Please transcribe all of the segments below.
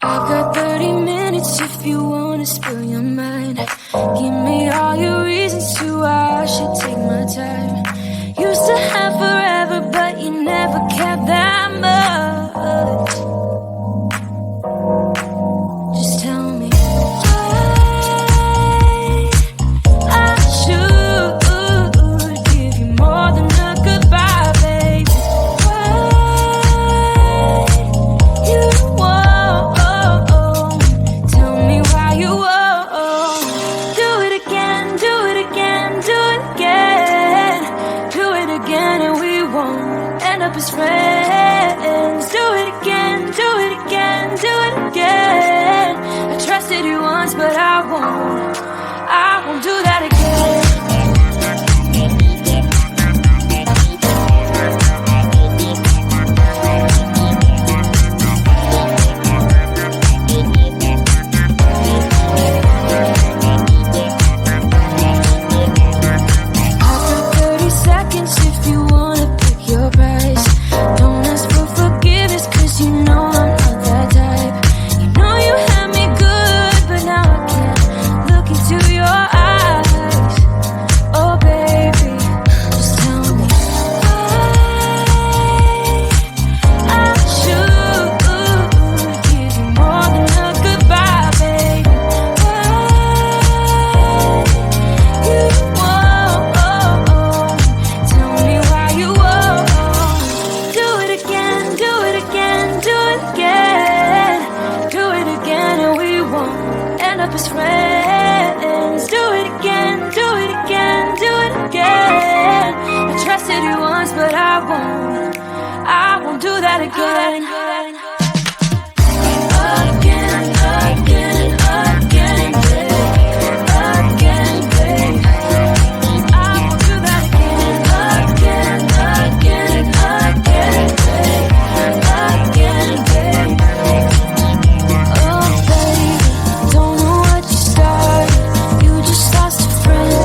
I've got 30 minutes if you wanna spill your mind. Give me all your reasons to why I should take my time. Used to have forever, but you never kept that much. Just tell me I should give you more than a goodbye, baby. You won't. Tell me why you won't. Do it again, do it again, do it again. Do it again and we won't end up as friends. Do it again, do it again, do it again. I trusted you once, but I won't do that again. After 30 seconds, if you wanna pick your price, don't ask for forgiveness, 'cause you know I'm not that type. You know you had me good, but now I can't look into your eyes. Oh baby, just tell me I should give you more than a goodbye, baby. You won't. Tell me why you won't. Do it again, do it again, do it again. Do it again and we won't end up as friends. Do it again, do it again, do it again. I trusted you once, but I won't do that again. Again, again, again, babe. Again, babe. I won't do that again. Again, again, again, babe. Again, babe. Oh, baby, don't know what you started. You just lost a friend,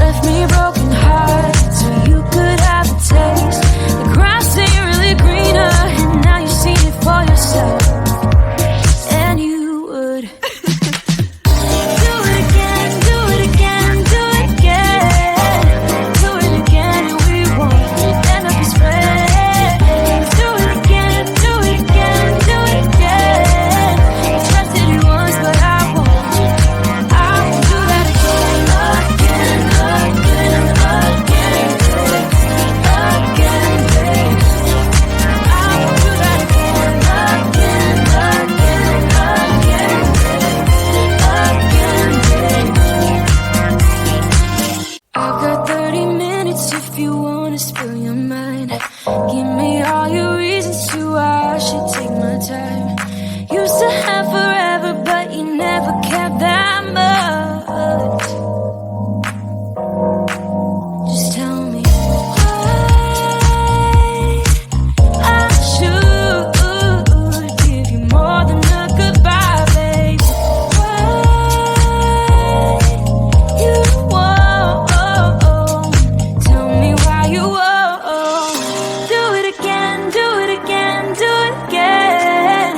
left me broken hearted, so you could have a taste. The grass ain't really greener, and now you've seen it for yourself. And you would do it again, do it again, do it again. Do it again and we won't end up as friends. Do it again, do it again, do it again. I trusted you once, but I won't do that again. Again, again, again, babe. Again, babe. I won't do that again. Again, again, again, babe. Again, babe. I've got 30 minutes if you wanna spill your mind. Give me all your reasons to why I should take my time. Used to have forever, but you never kept that much. Just tell me I should give you more than a goodbye, baby. You won't. Tell me why you won't. Do it again, do it again, do it again.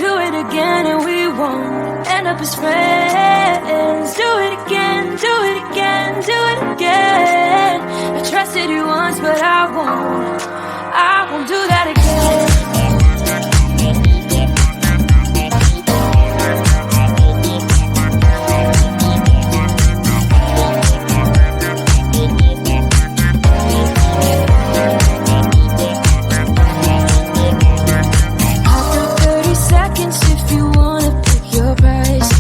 Do it again and we won't end up as friends. Do it again, do it again, do it again. I trusted you once, but I won't do that again. After 30 seconds, if you wanna pick your price,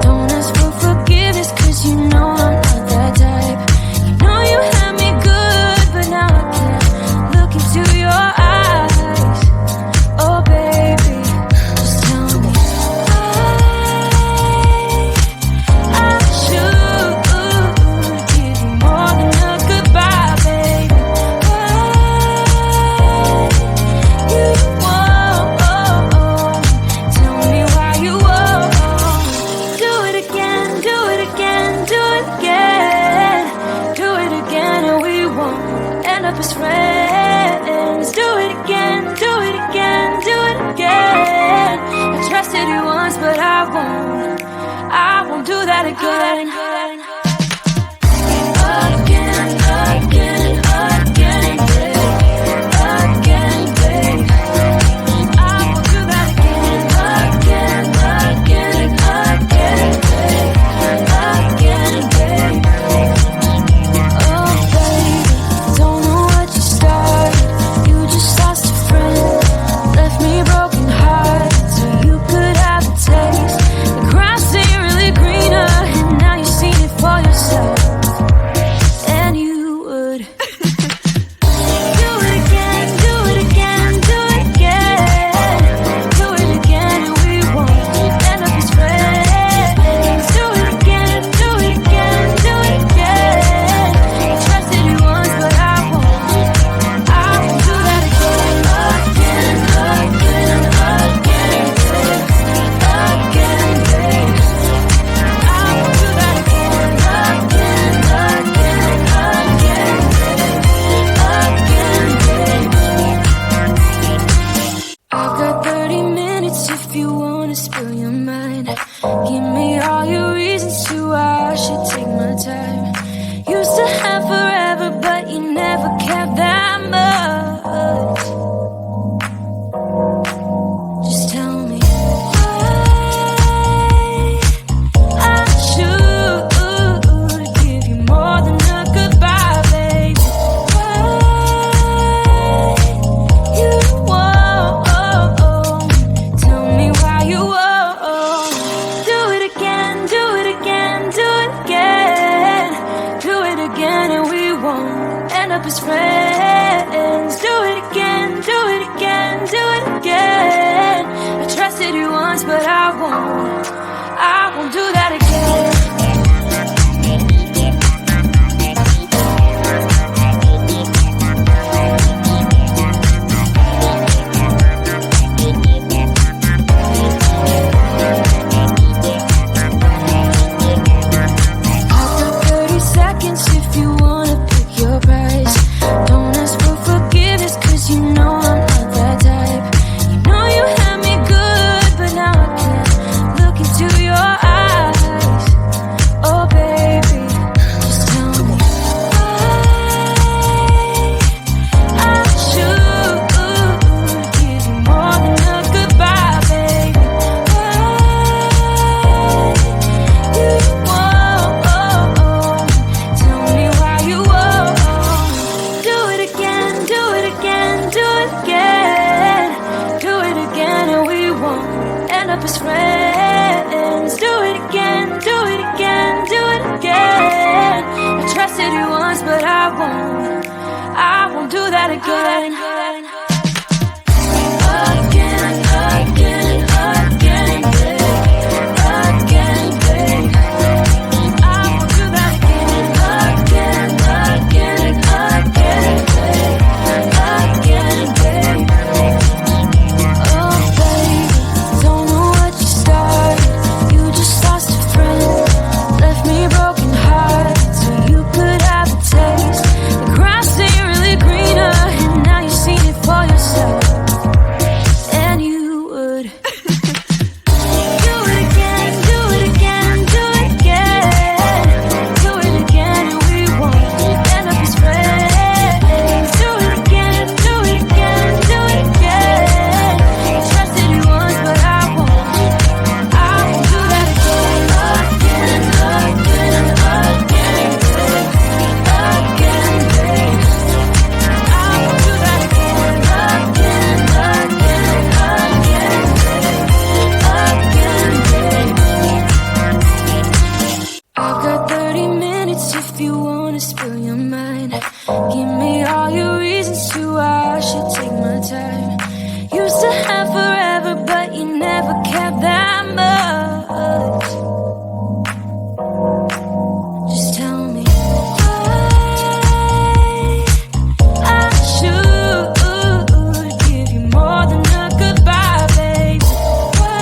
don't ask for forgiveness, 'cause you know I'm not that type. You know you had me good, but now I can't look into once, but I won't do that again. Again, again, again, babe. Again, babe. I won't do that again. Again, again, again, babe. Again, babe. Oh, baby, don't know what you started. You just lost a friend, left me broken heart, so you could have a taste. The grass ain't really greener, and now you've seen it for yourself. And you would do it again, do it again, do it again. Do it again, and we won't end up as friends. Do it again, do it again, do it again. I trusted you once, but I won't do that again. Again, again, again, babe. Again, babe. I won't do that again. Again, again, again, babe. Again, babe. I've got 30 minutes if you wanna spill your mind. Give me all your reasons to why I should take my time. Used to have forever, but you never cared that much. Just tell me why I should give you more than a goodbye, baby. Why you won't tell me why you won't do it again, do it again, do it again. Do it again, and we won't end up as friends. Do it again, do it again, do it again. I trusted you once, but I won't do that again. I've got 30 seconds if you wanna pick your price. Don't ask for forgiveness, 'cause you know I'm not that type. You know you had me good, but now I can't look into your eyes. Oh baby, just tell me why I should give you more than a goodbye, baby. Why you won't tell me why you won't do it again, do it again, do it again. Do it again, and we won't end up as friends. Do it again, do it again, do it again. I trusted you once, but I won't do that again. Again, again, again, babe. Again, babe. I won't do that again. Again, again, again, babe. Again, babe. Oh, baby, don't know what you started. You just lost a friend, left me broken heart, so you could have a taste. The grass ain't really greener, and now you've seen it for yourself. And you would do it again, do it again, do it again. Do it again, and we won't end up as friends. Do it again, do it again, do it again. I trusted you once, but I won't do that again. Again, again, again, babe. Again, babe. I won't do that again. Again, again, again, babe. Again, babe. I've got 30 minutes if you wanna spill your mind. Give me all your reasons to why I should take my time. Used to have forever, but you never cared that much. Just tell me why I should give you more than a goodbye, baby. Why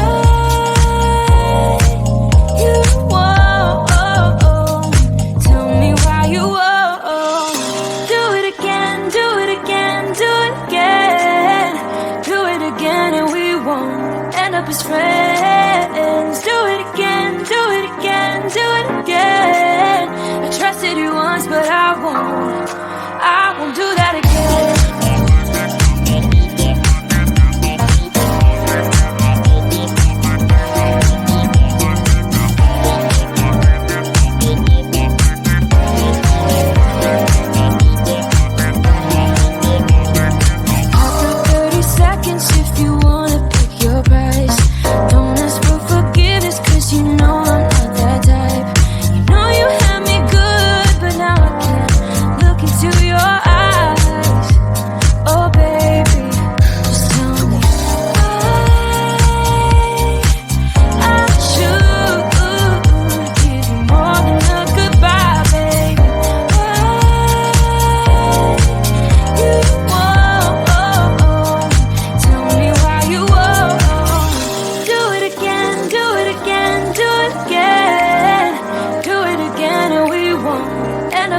you won't tell me why you won't do it again, do it again, do it again. Do it again, and we won't end up as friends. trusted you once, but I won't do that again.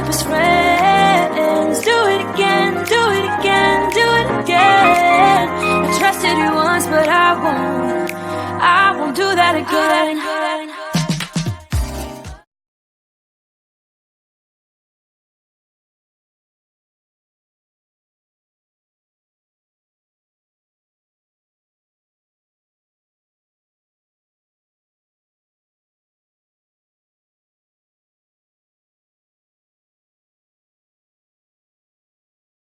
As friends, do it again, do it again, do it again. I trusted you once, but I won't do that again.